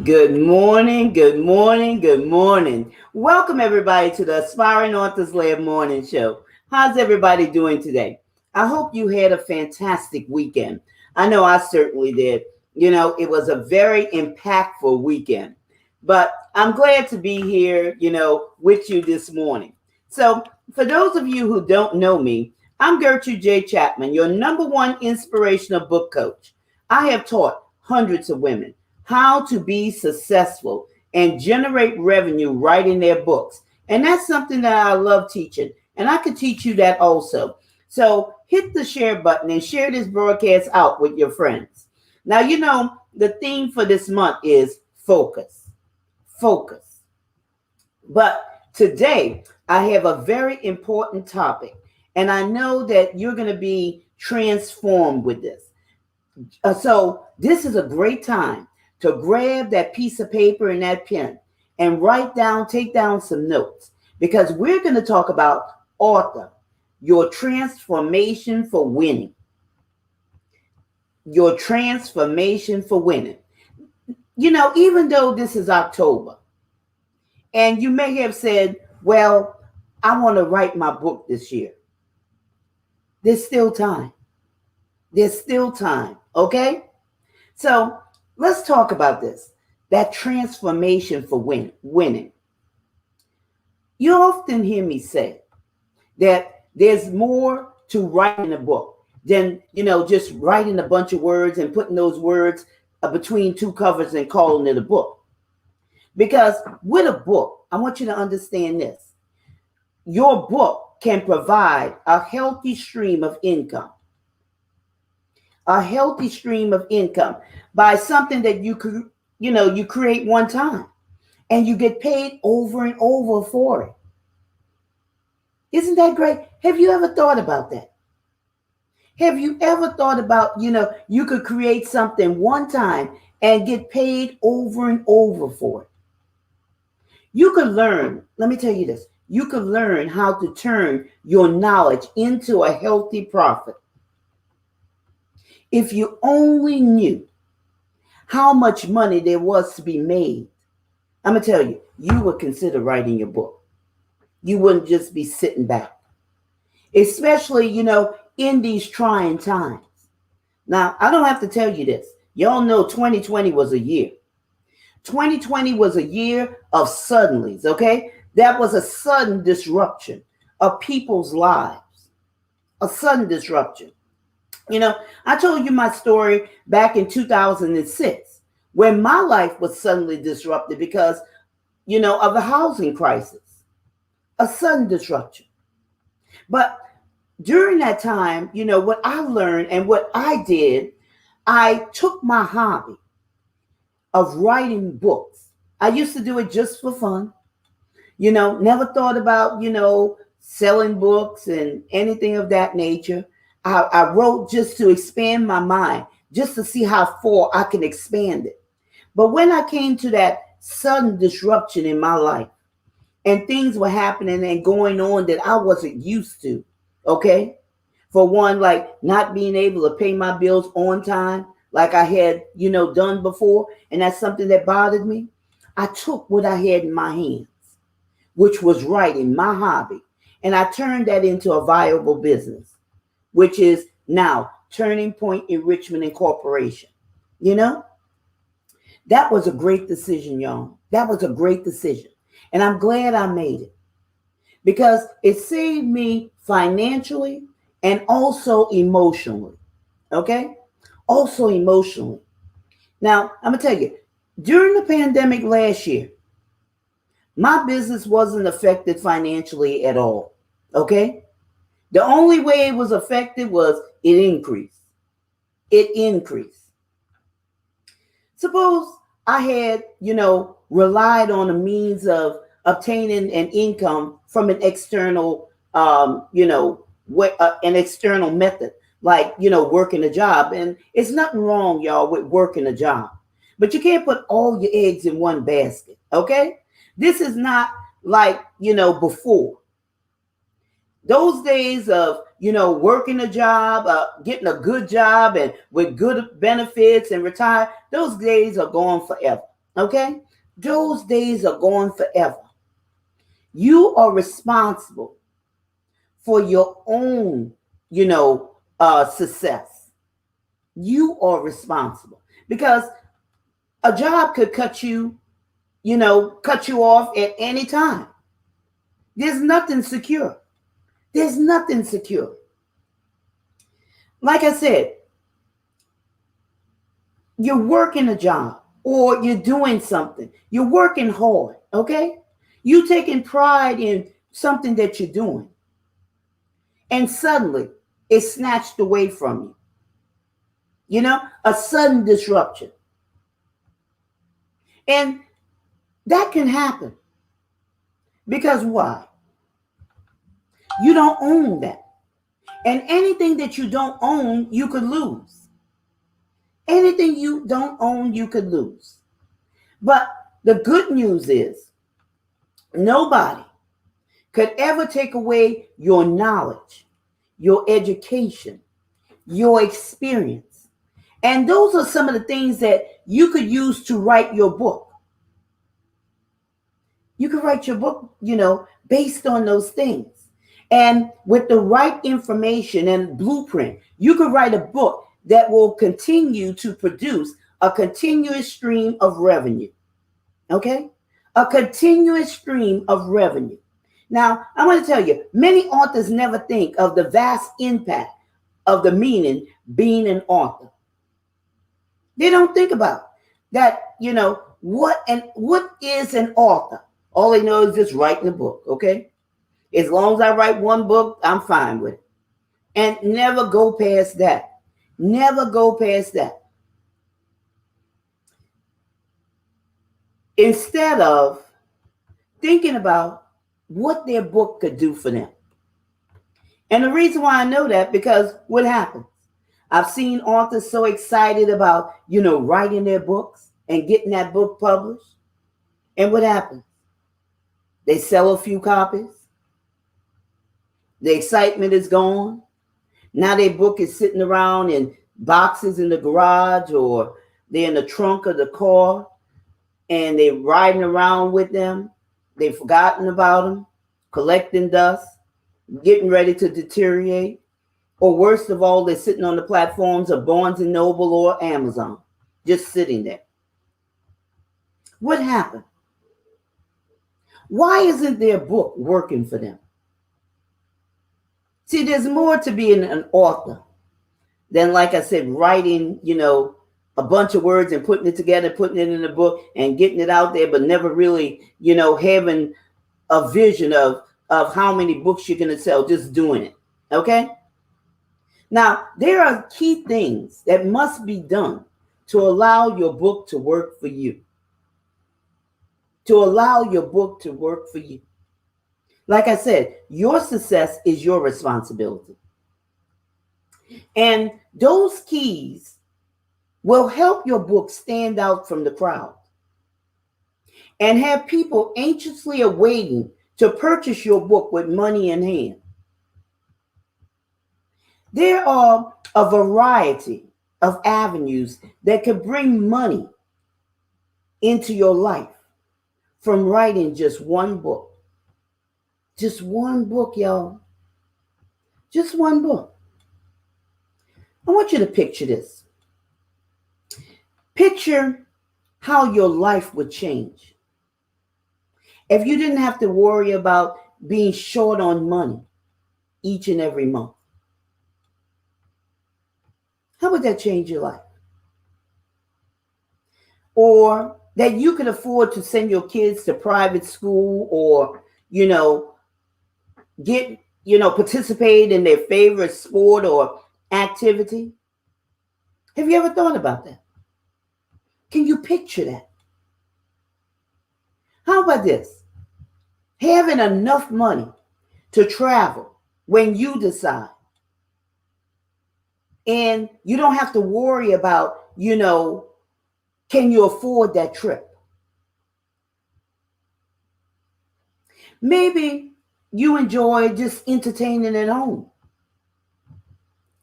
Good morning, good morning, good morning. Welcome everybody to the Aspiring Authors Lab Morning Show. How's everybody doing today? I hope you had a fantastic weekend. I know I certainly did. It was a very impactful weekend. But I'm glad to be here, with you this morning. So, for those of you who don't know me, I'm Gertrude J. Chapman, your number one inspirational book coach. I have taught hundreds of women how to be successful and generate revenue writing their books. And that's something that I love teaching. And I could teach you that also. So hit the share button and share this broadcast out with your friends. Now, the theme for this month is focus. Focus. But today, I have a very important topic. And I know that you're going to be transformed with this. So this is a great time to grab that piece of paper and that pen and take down some notes because we're going to talk about author, your transformation for winning. Your transformation for winning. Even though this is October, and you may have said, well, I want to write my book this year. There's still time. There's still time. Okay? So let's talk about this. That transformation for winning. You often hear me say that there's more to writing a book than, just writing a bunch of words and putting those words between two covers and calling it a book. Because with a book, I want you to understand this. Your book can provide a healthy stream of income. A healthy stream of income by something that you create one time and you get paid over and over for it. Isn't that great? Have you ever thought about that? Have you ever thought about, you could create something one time and get paid over and over for it? You could learn, let me tell you this, you could learn how to turn your knowledge into a healthy profit. If you only knew how much money there was to be made, I'm going to tell you, you would consider writing your book. You wouldn't just be sitting back. Especially, in these trying times. Now, I don't have to tell you this. Y'all know 2020 was a year. 2020 was a year of suddenlies, okay? That was a sudden disruption of people's lives. A sudden disruption. I told you my story back in 2006 when my life was suddenly disrupted because, of the housing crisis. A sudden disruption. But during that time, what I learned and what I did, I took my hobby of writing books. I used to do it just for fun. Never thought about, selling books and anything of that nature. I wrote just to expand my mind, just to see how far I can expand it. But when I came to that sudden disruption in my life and things were happening and going on that I wasn't used to, okay? For one, like not being able to pay my bills on time like I had, done before. And that's something that bothered me. I took what I had in my hands, which was writing, my hobby, and I turned that into a viable business, which is now Turning Point Enrichment Incorporation. That was a great decision, y'all. That was a great decision. And I'm glad I made it because it saved me financially and also emotionally. Okay? Also emotionally. Now, I'm going to tell you, during the pandemic last year, my business wasn't affected financially at all. Okay? The only way it was affected was it increased. It increased. Suppose I had, relied on a means of obtaining an income from an external, an external method, like, working a job. And it's nothing wrong, y'all, with working a job. But you can't put all your eggs in one basket, okay? This is not like, before. Those days of, working a job, getting a good job and with good benefits and retire, those days are gone forever. Okay? Those days are gone forever. You are responsible for your own, success. You are responsible because a job could cut you off at any time. There's nothing secure. There's nothing secure. Like I said, you're working a job or you're doing something. You're working hard, okay? You taking pride in something that you're doing. And suddenly it's snatched away from you. A sudden disruption. And that can happen. Because why? You don't own that. And anything that you don't own, you could lose. Anything you don't own, you could lose. But the good news is nobody could ever take away your knowledge, your education, your experience. And those are some of the things that you could use to write your book. You could write your book, based on those things. And with the right information and blueprint, you could write a book that will continue to produce a continuous stream of revenue. Okay? A continuous stream of revenue. Now, I want to tell you, many authors never think of the vast impact of the meaning being an author. They don't think about that, what is an author? All they know is just writing a book, okay? As long as I write one book, I'm fine with it. And never go past that. Never go past that. Instead of thinking about what their book could do for them. And the reason why I know that, because what happens? I've seen authors so excited about, writing their books and getting that book published. And what happens? They sell a few copies. The excitement is gone. Now their book is sitting around in boxes in the garage, or they're in the trunk of the car and they're riding around with them. They've forgotten about them, collecting dust, getting ready to deteriorate. Or worst of all, they're sitting on the platforms of Barnes & Noble or Amazon, just sitting there. What happened? Why isn't their book working for them? See, there's more to being an author than, like I said, writing, a bunch of words and putting it together, putting it in a book and getting it out there, but never really, having a vision of how many books you're going to sell, just doing it. Okay? Now, there are key things that must be done to allow your book to work for you. To allow your book to work for you. Like I said, your success is your responsibility. And those keys will help your book stand out from the crowd and have people anxiously awaiting to purchase your book with money in hand. There are a variety of avenues that could bring money into your life from writing just one book. Just one book, y'all. Just one book. I want you to picture this. Picture how your life would change if you didn't have to worry about being short on money each and every month. How would that change your life? Or that you could afford to send your kids to private school, or, participate in their favorite sport or activity. Have you ever thought about that? Can you picture that? How about this? Having enough money to travel when you decide. And you don't have to worry about, can you afford that trip? Maybe you enjoy just entertaining at home.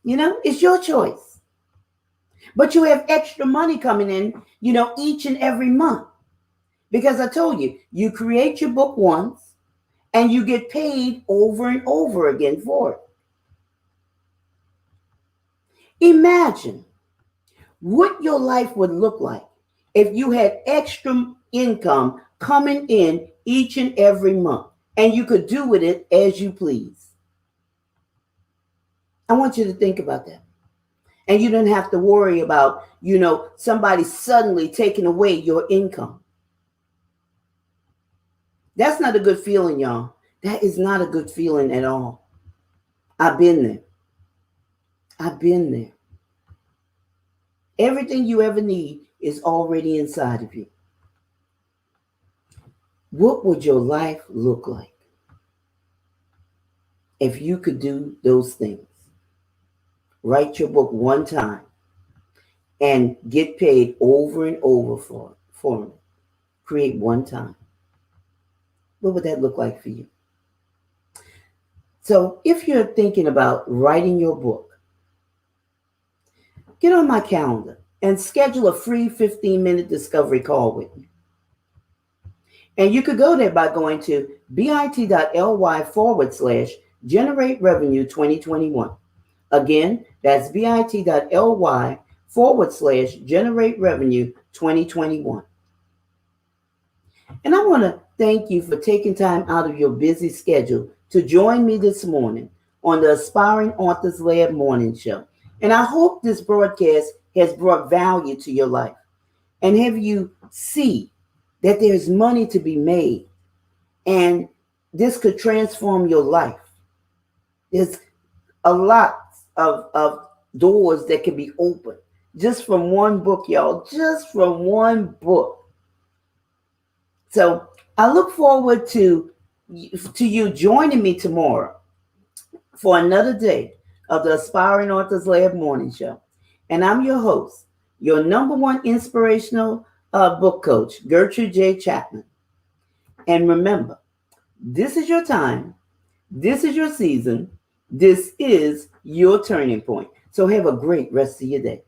It's your choice. But you have extra money coming in, each and every month. Because I told you, you create your book once and you get paid over and over again for it. Imagine what your life would look like if you had extra income coming in each and every month and you could do with it as you please. I want you to think about that. And you didn't have to worry about, somebody suddenly taking away your income. That's not a good feeling, y'all. That is not a good feeling at all. I've been there. I've been there. Everything you ever need is already inside of you. What would your life look like if you could do those things? Write your book one time and get paid over and over for it. Create one time. What would that look like for you? So if you're thinking about writing your book, get on my calendar and schedule a free 15-minute discovery call with me. And you could go there by going to bit.ly/generate revenue 2021. Again, that's bit.ly/generate revenue 2021. And I want to thank you for taking time out of your busy schedule to join me this morning on the Aspiring Authors Lab Morning Show. And I hope this broadcast has brought value to your life and have you see that there's money to be made and this could transform your life. There's a lot of doors that can be opened just from one book, y'all, just from one book. So I look forward to you joining me tomorrow for another day of the Aspiring Authors Lab Morning Show. And I'm your host, your number one inspirational book coach, Gertrude J. Chapman. And remember, this is your time. This is your season. This is your turning point. So have a great rest of your day.